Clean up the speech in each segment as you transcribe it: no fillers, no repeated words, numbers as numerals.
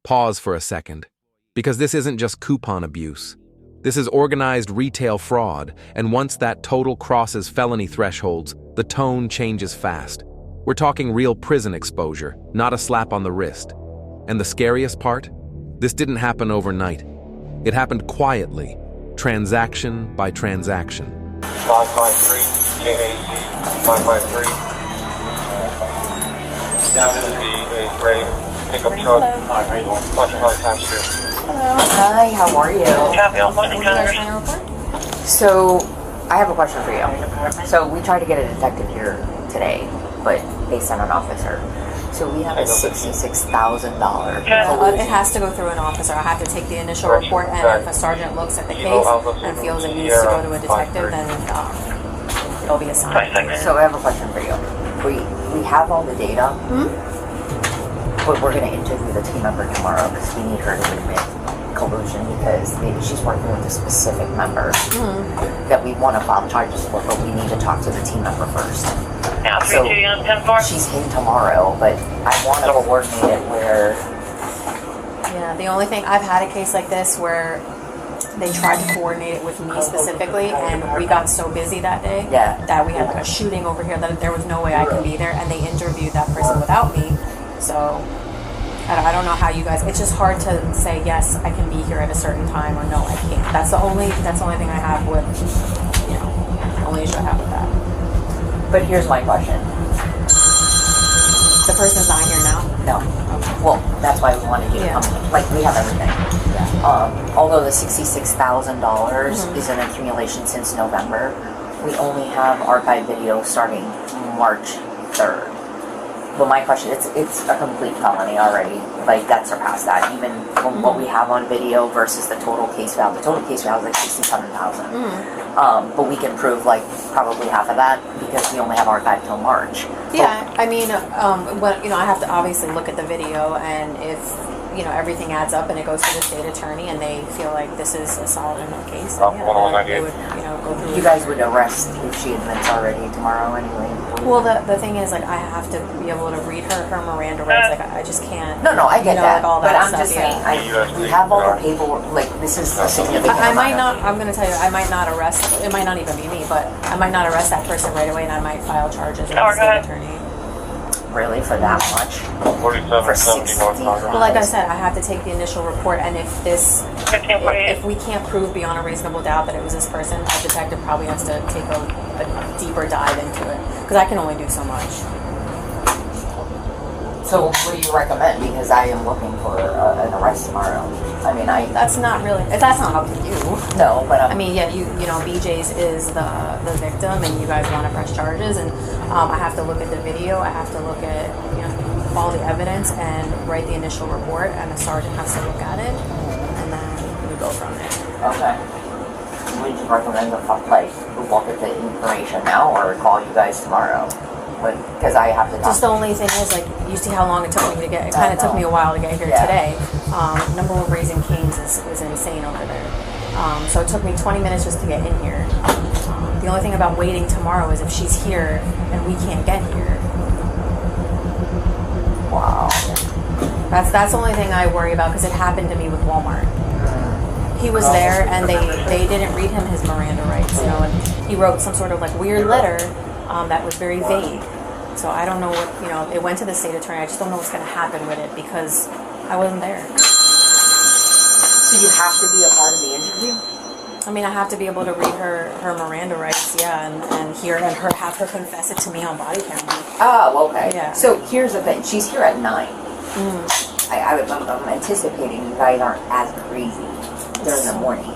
Pause for a second, because this isn't just coupon abuse. This is organized retail fraud, and once that total crosses felony thresholds, the tone changes fast. We're talking real prison exposure, not a slap on the wrist. And the scariest part? This didn't happen overnight. It happened quietly, transaction by transaction. 553, KAC, 553. Down to the gray pickup truck. Hi, how are you? So, I have a question for you. So, we tried to get a detective here today, but they sent an officer. So, we have a $66,000. It has to go through an officer. I have to take the initial report, and if a sergeant looks at the case and feels it needs to go to a detective, then it'll be assigned. So, I have a question for you. We have all the data, but we're going to interview the team member tomorrow because we need her to admit collusion because she's working with a specific member that we want to file charges for, but we need to talk to the team member first. So she's in tomorrow, but I want to coordinate it where... Yeah, the only thing, I've had a case like this where they tried to coordinate it with me specifically, and we got so busy that day that we had like a shooting over here that there was no way I could be there, and they interviewed that person without me. So I don't know how you guys, it's just hard to say yes, I can be here at a certain time, or no, I can't. That's the only thing I have with, the only issue I have with that. But here's my question. The person's not here now? No. Okay. Well, that's why we wanted you to come. Like, we have everything. Although the $66,000 is an accumulation since November, we only have archive video starting March 3rd. But my question, it's a complete felony already. Like, that surpassed that. Even from what we have on video versus the total case value. The total case value is like $67,000. But we can prove, like, probably half of that because we only have archive till March. Yeah, I mean, I have to obviously look at the video, and if, everything adds up and it goes to the state attorney and they feel like this is a solid enough case, then they would, go through. You guys would arrest if she admits already tomorrow anyway. Well, the thing is, like, I have to be able to read her Miranda rights. Like, I just can't. No, I get that. Like, all that but I'm stuff, just saying, we have all the paperwork. Like, this is a significant I might amount not. I'm going to tell you, I might not arrest. It might not even be me, but I might not arrest that person right away, and I might file charges with the state attorney. Really, for that much? 4770 North Congress. Well, like I said, I have to take the initial report, and if we can't prove beyond a reasonable doubt that it was this person, a detective probably has to take a deeper dive into it, because I can only do so much. So, what do you recommend? Because I am looking for an arrest tomorrow. I mean, That's not up to you. No, but I mean, yeah, BJ's is the victim, and you guys want to press charges, and I have to look at the video. I have to look at all the evidence and write the initial report, and the sergeant has to look at it, and then we go from there. Okay. Would you recommend look at the information now, or call you guys tomorrow? Because I have to. Just the only thing is, like, you see how long it took me to get. It kind of took me a while to get here today. Number one, Raising Cane's is insane over there. So it took me 20 minutes just to get in here. The only thing about waiting tomorrow is if she's here and we can't get here. Wow. That's the only thing I worry about, because it happened to me with Walmart. He was there, and they didn't read him his Miranda rights, and he wrote some sort of like weird letter that was very vague. So I don't know what, it went to the state attorney. I just don't know what's going to happen with it because I wasn't there. So you have to be a part of the interview? I mean, I have to be able to read her Miranda rights, and have her confess it to me on body camera. Oh, okay. Yeah. So here's the thing. She's here at 9. I'm anticipating you guys aren't as crazy during the morning.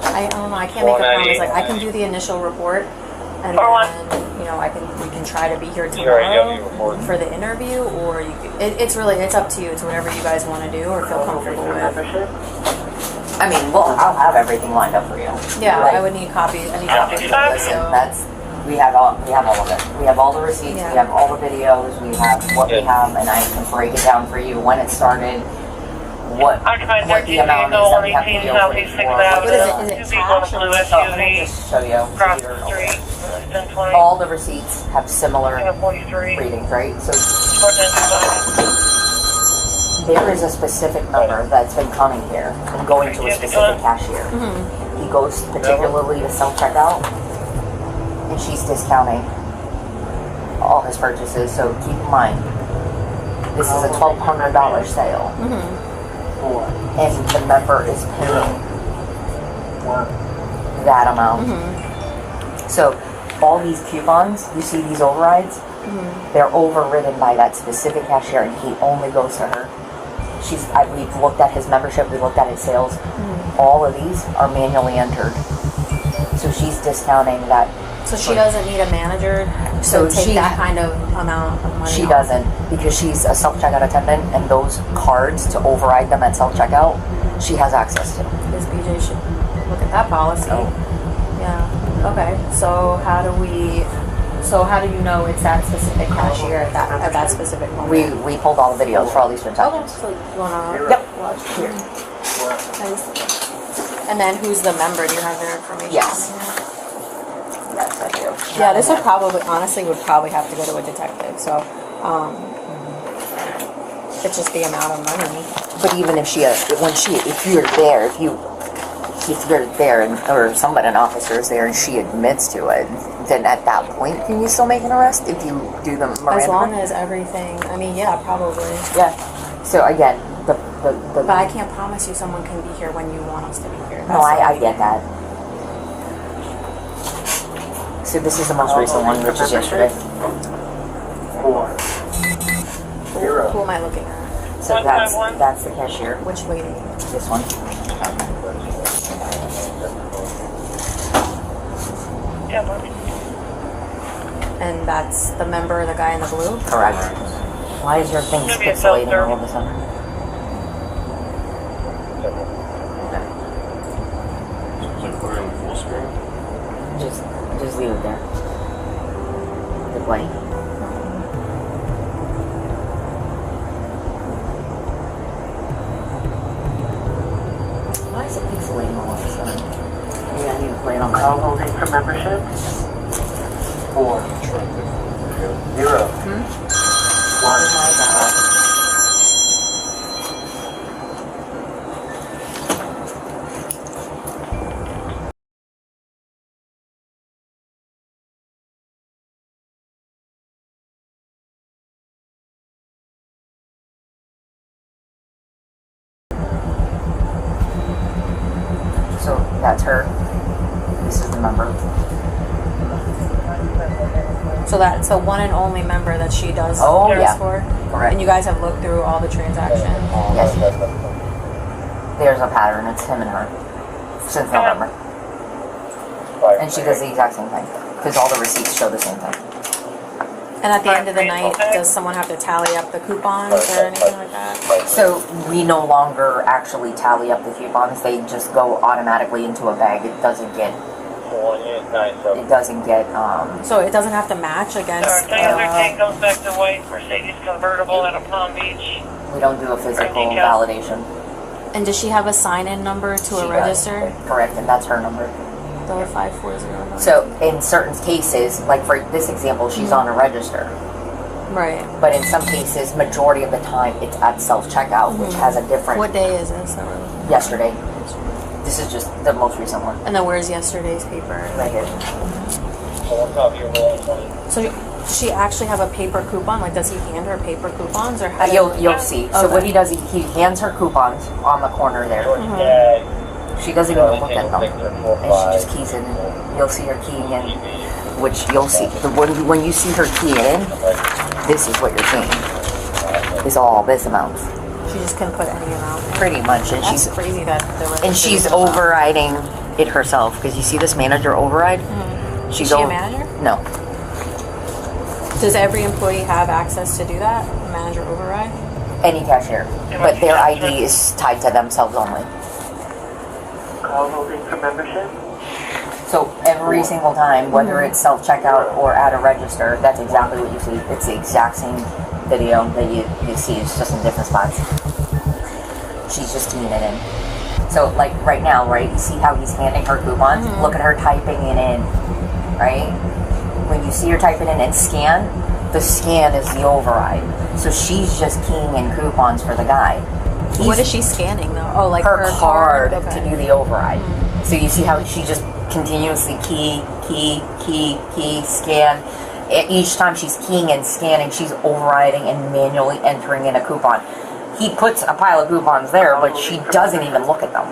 I don't know. I can't make a promise. Like, I can do the initial report, and then we can try to be here tomorrow for the interview, or it's up to you. It's whatever you guys want to do or feel comfortable with. I mean, well, I'll have everything lined up for you. Yeah, I would need copies. I need copies of this. Listen, we have all of it. We have all the receipts. We have all the videos. We have what we have, and I can break it down for you when it started. What the amount is that we have to deal with. What is it? Is it cash? Let me just show you. All the receipts have similar readings, right? So there is a specific number that's been coming here and going to a specific cashier. He goes particularly to self-checkout, and she's discounting all his purchases. So keep in mind, this is a $1,200 sale, and the member is paying that amount. So all these coupons, you see these overrides, they're overridden by that specific cashier, and he only goes to her. We've looked at his membership, we looked at his sales. All of these are manually entered. So she's discounting that. So she doesn't need a manager to take that kind of amount of money? She doesn't, because she's a self-checkout attendant, and those cards, to override them at self-checkout, she has access to. This BJ should look at that policy. Yeah. Okay. So how do you know it's that specific cashier at that specific moment? We pulled all the videos for all these transactions. So you wanna watch Here. And then who's the member? Do you have their information? Yes. Yes, I do. Yeah, this would probably have to go to a detective. So it's just the amount of money. But even if you're there or somebody, an officer is there, and she admits to it, then at that point, can you still make an arrest if you do the Miranda? As long as everything, I mean, yeah, probably. Yeah. So again, the But I can't promise you someone can be here when you want us to be here. No, I get that. So this is the most recent one, which is yesterday. Who am I looking at? So that's the cashier. Which lady? This one. And that's the member, the guy in the blue? Correct. Why is your thing pixelating all of a sudden? Just leave it there. The blank. Why is it pixelating all of a sudden? Maybe I need to play it on my Call holding for membership. 4 0 Oh my god. So that's her. This is the member. So that's the one and only member that she does Oh, this yeah. for? Correct. And you guys have looked through all the transactions? Yes. There's a pattern. It's him and her since November. And she does the exact same thing because all the receipts show the same thing. And at the end of the night, does someone have to tally up the coupons or anything like that? So we no longer actually tally up the coupons. They just go automatically into a bag. It doesn't get. So it doesn't have to match against. tank goes back to white Mercedes convertible out of Palm Beach. We don't do a physical validation. And does she have a sign-in number to She a does. register? Correct, and that's her number. The 540 number. So in certain cases, like for this example, she's on a register. Right. But in some cases, majority of the time, it's at self-checkout, which has a different... What day is this? Yesterday. This is just the most recent one. And then where's yesterday's paper? Right here. So does she actually have a paper coupon? Like, does he hand her paper coupons, or how? You'll see. So what he does, he hands her coupons on the corner there. She doesn't even look at them, and she just keys in. You'll see her keying in, which you'll see. When you see her key in, this is what you're seeing. Is all this amount. She just can put any amount. Pretty much, and That's crazy that she's overriding it herself, because you see this manager override. Is she a manager? No. Does every employee have access to do that? A manager override? Any cashier, but their ID is tied to themselves only. Call holding for membership. So every single time, whether it's self-checkout or at a register, that's exactly what you see. It's the exact same video that you see. It's just in different spots. She's just keying it in. So like right now, right, you see how he's handing her coupons? Look at her typing it in, right? When you see her type it in and scan, The scan is the override. So she's just keying in coupons for the guy. What is she scanning though? Oh, like her card Okay. to do the override. So you see how she just continuously key, scan. Each time she's keying and scanning, she's overriding and manually entering in a coupon. He puts a pile of coupons there, but she doesn't even look at them.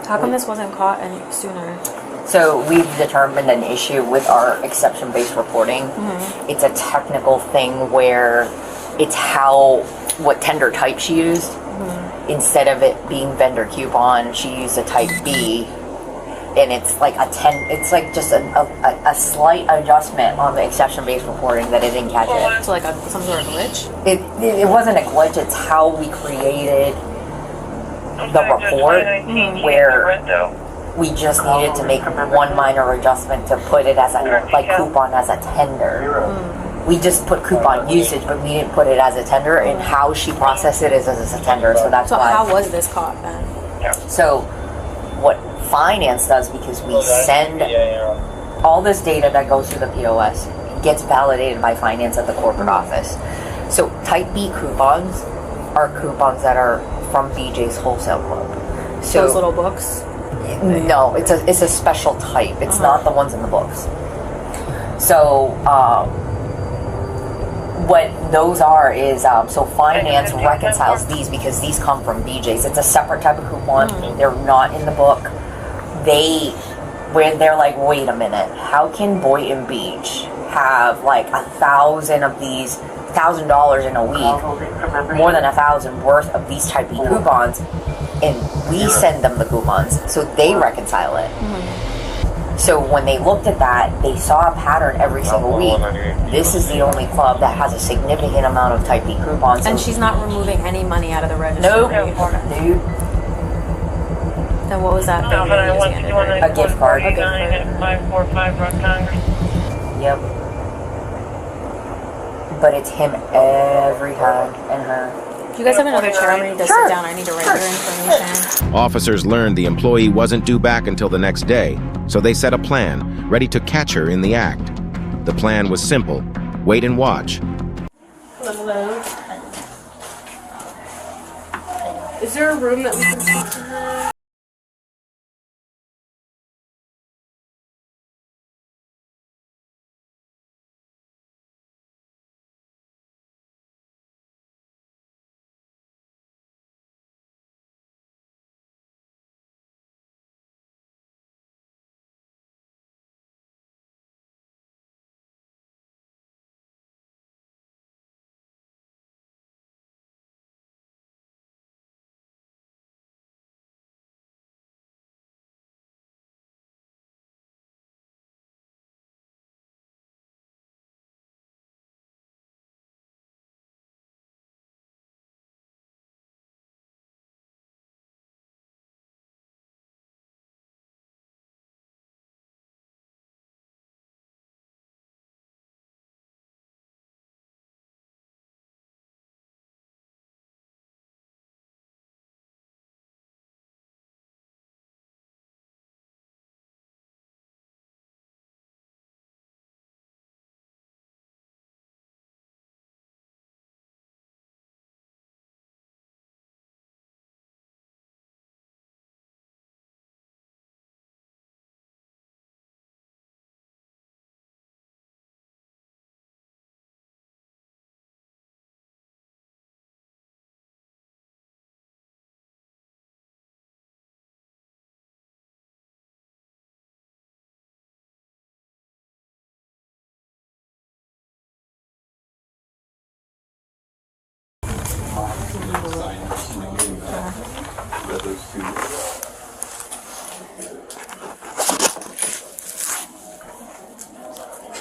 How come this wasn't caught any sooner? So we've determined an issue with our exception-based reporting. It's a technical thing where it's what tender type she used. Instead of it being vendor coupon, she used a type B, and it's like it's like just a slight adjustment on the exception-based reporting that it didn't catch it. So like some sort of glitch? It wasn't a glitch, it's how we created the report, where we just needed to make one minor adjustment to put it as coupon as a tender. We just put coupon usage, but we didn't put it as a tender, and how she processed it is as a tender, so that's why. So how was this caught then? So what finance does, because we send all this data that goes through the POS, gets validated by finance at the corporate office. So type B coupons are coupons that are from BJ's Wholesale Club. So those little books? No, it's a special type. It's not the ones in the books. So what those are is so finance reconciles these, because these come from BJ's. It's a separate type of coupon. They're not in the book. They're like, wait a minute, how can Boynton Beach have like 1,000 of these, $1,000 in a week, more than 1,000 worth of these type of coupons, and we send them the coupons, so they reconcile it. So when they looked at that, they saw a pattern every single week. This is the only club that has a significant amount of type B coupons. And she's not removing any money out of the register? Nope. Then what was that? A gift card. Yep. But it's him every time, and her. Do you guys have another chair? I need to sit down. I need to write your information. Officers learned the employee wasn't due back until the next day, so they set a plan, ready to catch her in the act. The plan was simple: wait and watch. Hello. Is there a room that we can speak to her?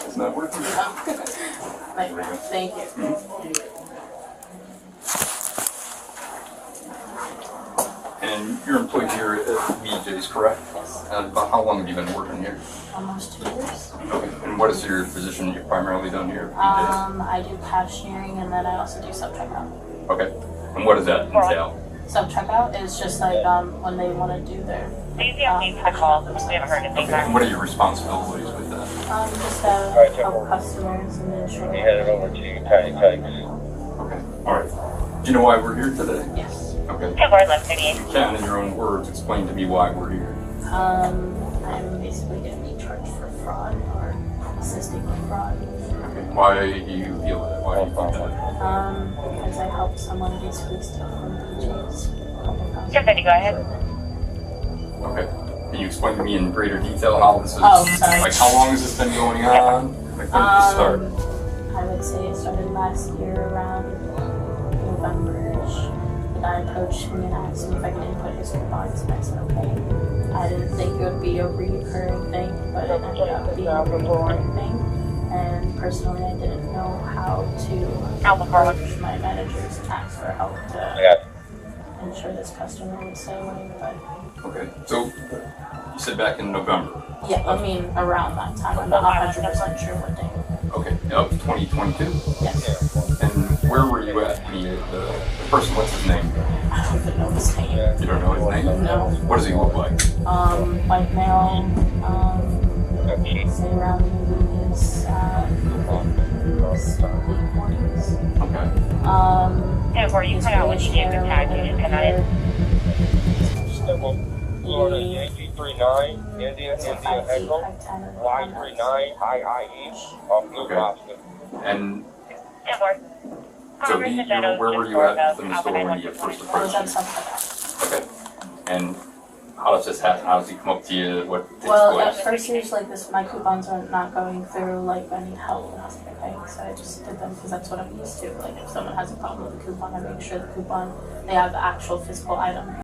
It's not working. Thank you. And you're employed here at BJ's, correct? Yes. About how long have you been working here? Almost 2 years. Okay. And what is your position you've primarily done here at BJ's? I do cashiering and then I also do self-checkout. Okay. And what does that entail? Self-checkout is just like when they want to do their These are the calls. We haven't heard anything Okay. back. And what are your responsibilities with that? Just Alright, check help over. customers and ensure. You headed over to Tiny Tykes. Okay, all right. Do you know why we're here today? Yes. Okay. Yeah, we're left 38. You can, in your own words, explain to me why we're here. I'm basically going to be charged for fraud or assisting with fraud. Okay. Why do you feel that? Why do you think that? Because I helped someone basically steal from DJs. You're good to go ahead. Okay. Can you explain to me in greater detail how this is? Oh, sorry. Like, how long has this been going on? Like, when did this start? I would say it started last year around November-ish. The guy approached me and asked me if I could input his coupons, and I said okay. I didn't think it would be a recurring thing, but it ended up being a recurring thing. And personally, I didn't know how to approach my managers and ask for help to ensure this customer would stay away. But Okay. So, you said back in November. yeah, I mean around that time. I'm not 100% sure what day. Okay. Of 2022. Yes. And where were you at? The person, what's his name? I don't even know his name. You don't know his name? No. What does he look like? White male, say around maybe his late 40s. Okay. Yeah, where you cut out when you gave the tag, you just cut out Florida Yankee 39, India Echo, Y39, IIE, Blue Okay. Boston. And Yeah, more. so where were you at in the store when you first I was approached at him? something like that. Okay. And how does this happen? How does he come up to you? What takes Well, place? at first he was like this, my coupons are not going through, like I need help, and I was like, okay, so I just did them because that's what I'm used to. Like if someone has a problem with a coupon, I make sure the coupon, they have the actual physical item.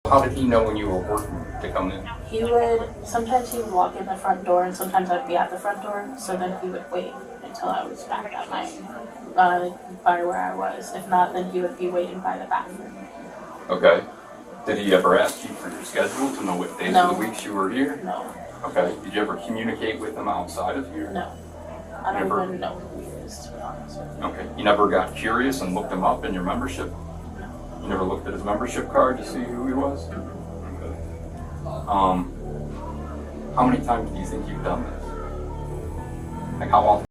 How did he know when you were working to come in? Sometimes he would walk in the front door, and sometimes I'd be at the front door, so then he would wait until I was back at my, by where I was. If not, then he would be waiting by the bathroom. Okay. Did he ever ask you for your schedule to know what days No. of the weeks you were here? No, Okay. Did you ever communicate with him outside of here? no. I don't Never? even know who he is, to be honest with you. Okay. You never got curious and looked him up in your membership? You never looked at his membership card to see who he was? Okay. How many times do you think you've done this? Like how often?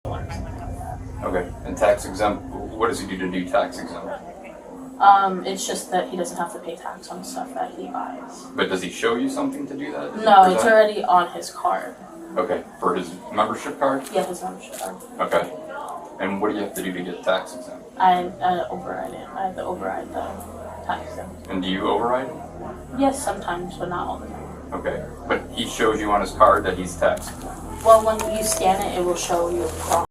Okay. And tax exempt, what does he do to do tax exempt? It's just that he doesn't have to pay tax on stuff that he buys. But does he show you something to do that? Does No, he it's present- already on his card. Okay, for his membership card? Yeah, his membership card. Okay. And what do you have to do to get tax exempt? I override it. I have to override the tax exempt. And do you override it? Yes, sometimes, but not all the time. Okay. But he shows you on his card that he's taxed exempt. Well, when you scan it, it will show you across.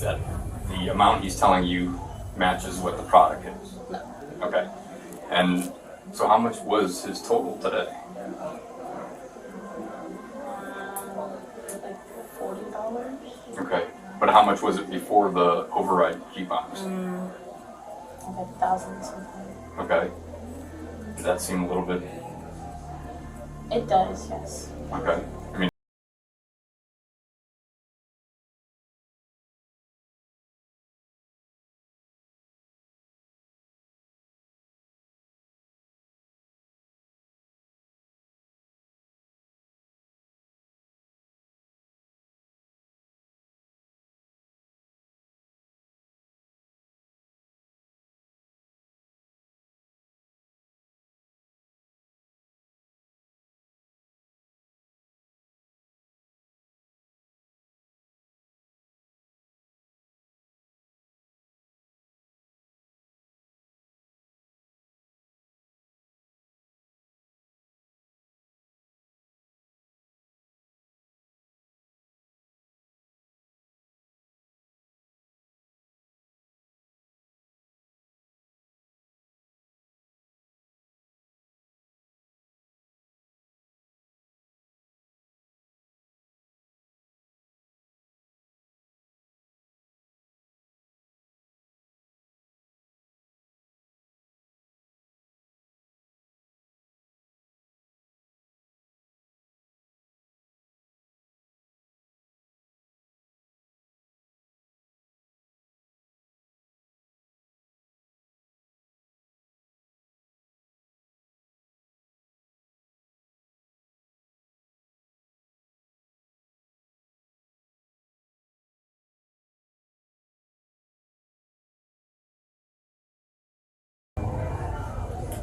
That the amount he's telling you matches what the product is? No. Okay. And so how much was his total today? Like $40. Okay. But how much was it before the override coupons? Like 1,000 something. Okay. Does that seem a little bit... It does, yes. Okay. I mean...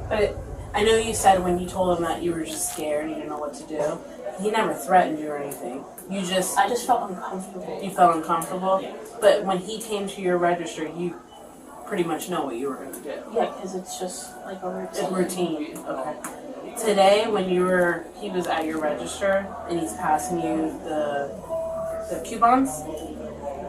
But I know you said when you told him that you were just scared, you didn't know what to do. He never threatened you or anything. I just felt uncomfortable. You felt uncomfortable. But when he came to your register, you pretty much know what you were going to do. Yeah, because it's just like a routine. A routine. Okay. Today, when he was at your register and he's passing you the coupons.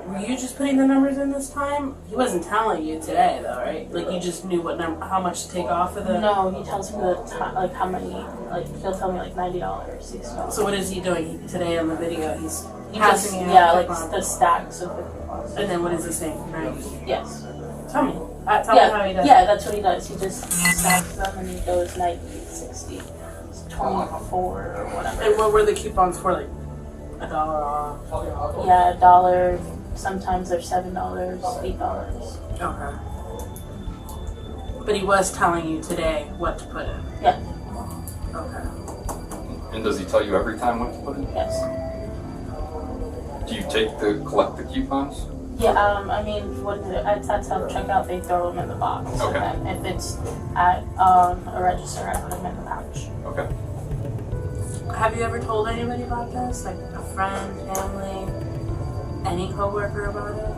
Were you just putting the numbers in this time? He wasn't telling you today, though, right? Like you just knew what number, how much to take off of the. No, he tells me like how many. Like he'll tell me like $90, $60. So what is he doing today on the video? He's He passing just, you yeah, the like coupons. the stacks of the coupons. And then what is he saying? Right? Yes. Tell me. Tell me how he does. Yeah, that's what he does. He just stacks them and he goes 90, 60, 24 or whatever. And what were the coupons for? Like $1 off? Yeah, $1. Sometimes they're $7, $8. Okay. But he was telling you today what to put in. Yeah. Okay. And does he tell you every time what to put in? Yes. Do you collect the coupons? Yeah, I mean, at self-checkout, they throw them in the box. Okay. And then if it's at a register, I put them in the pouch. Okay. Have you ever told anybody about this? Like a friend, family, any coworker about it?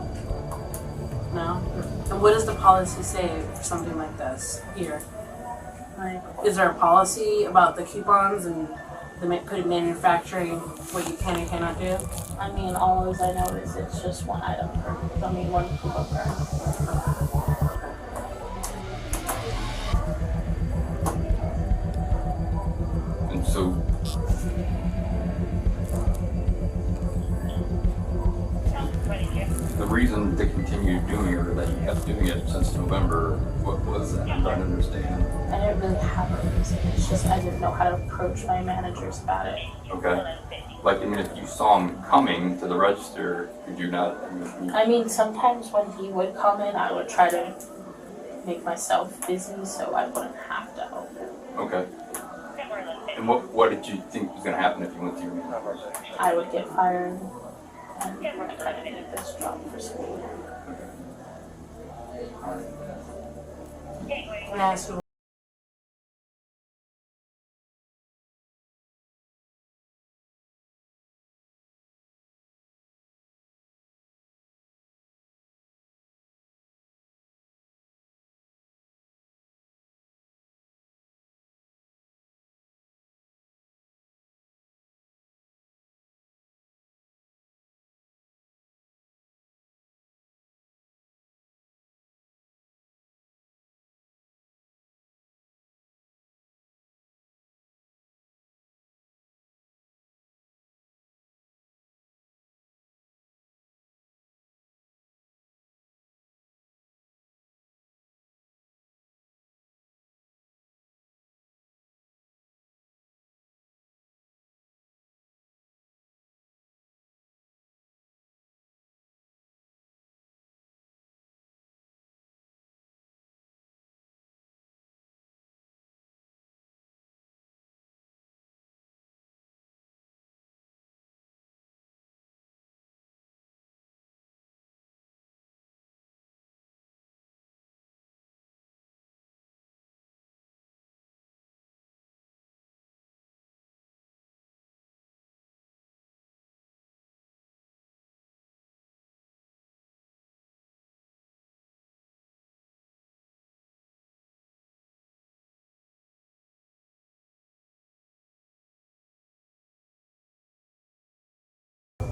No? And what does the policy say for something like this here? Like, is there a policy about the coupons and the manufacturing, what you can and cannot do? I mean, all I know is it's just one item one coupon per item. And so, the reason to continue doing it, or that you kept doing it since November, what was that? I'm trying to understand. I didn't really have a reason. It's just I didn't know how to approach my managers about it. Okay. Like, I mean, if you saw him coming to the register, could you not? I mean, sometimes when he would come in, I would try to make myself busy so I wouldn't have to help him. Okay. And what did you think was going to happen if you went to your manager? I would get fired, and I kind of need this job for school. Can I ask you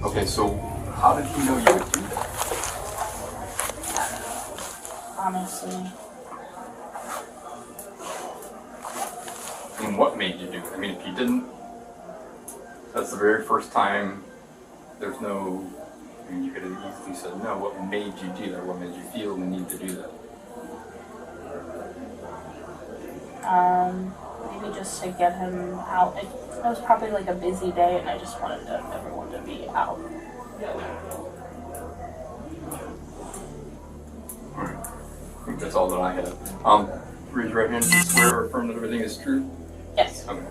Okay, so how did he know you would do that? Honestly, And what made you do it? I mean, if you didn't, that's the very first time, there's no, I mean, you could have easily said no. What made you do that? What made you feel the need to do that? maybe just to get him out. It was probably like a busy day, and I just wanted everyone to be out. Alright. I think that's all that I have. Raise your right hand. Do you swear or affirm that everything is true? Yes. Okay.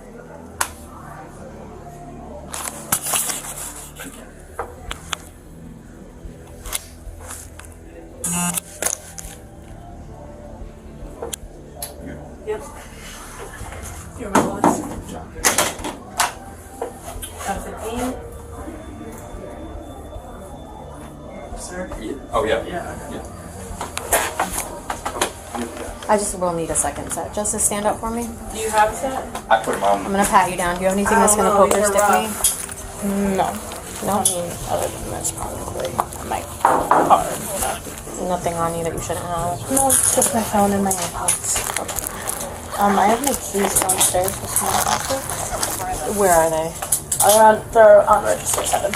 Thank you. Yep. You're my boss. That's it, Dean. Sir? Yeah. Oh, yeah. Yeah. Yeah. I just will need a second set. Just to stand up for me. Do you have a set? I put him on. I'm gonna pat you down. Do you have anything that's gonna poke or stick me? No. No? I mean, other than this, probably my card. Nothing on you that you shouldn't have. No, it's just my phone and my AirPods. I have my keys downstairs with my office. Where are they? They're on register 7.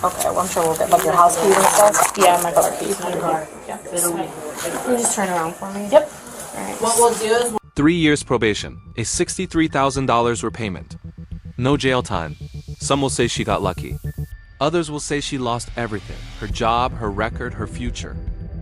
Okay, well I'm sure we'll get like your house keys and stuff. Yeah, my car keys. Yeah. Can you just turn around for me? Yep. Alright. What we'll do is 3 years probation, a $63,000 repayment, No jail time. Some will say she got lucky. Others will say she lost everything, her job, her record, her future.